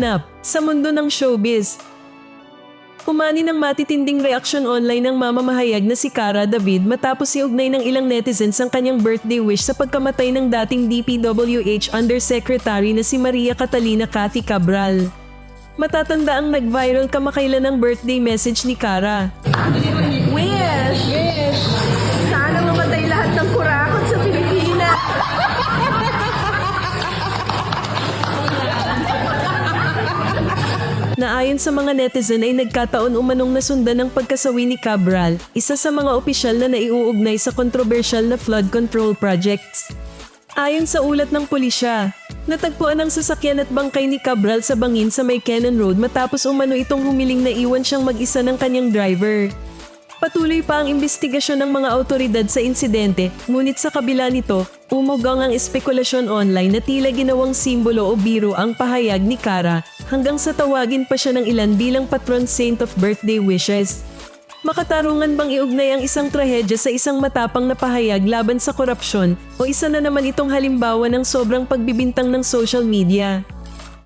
Ganap sa mundo ng showbiz. Umani ng matitinding reaksyon online ng mamamahayag na si Cara David matapos iugnay ng ilang netizens ang kanyang birthday wish sa pagkamatay ng dating DPWH Undersecretary na si Maria Catalina Cathy Cabral. Matatanda ang nag-viral kamakailan ng birthday message ni Cara. Wish! Sana mamatay lahat ng kurakot sa Pilipinas! Na ayon sa mga netizen ay nagkataon umanong nasundan ng pagkasawi ni Cabral, isa sa mga opisyal na naiuugnay sa kontrobersyal na flood control projects. Ayon sa ulat ng pulisya, natagpuan ang sasakyan at bangkay ni Cabral sa bangin sa may Cannon Road matapos umano itong humiling na iwan siyang mag-isa ng kanyang driver. Patuloy pa ang investigasyon ng mga awtoridad sa insidente, ngunit sa kabila nito, umugang ang espekulasyon online na tila ginawang simbolo o biro ang pahayag ni Cara hanggang sa tawagin pa siya ng ilan bilang patron saint of birthday wishes. Makatarungan bang iugnay ang isang trahedya sa isang matapang na pahayag laban sa korupsyon o isa na naman itong halimbawa ng sobrang pagbibintang ng social media?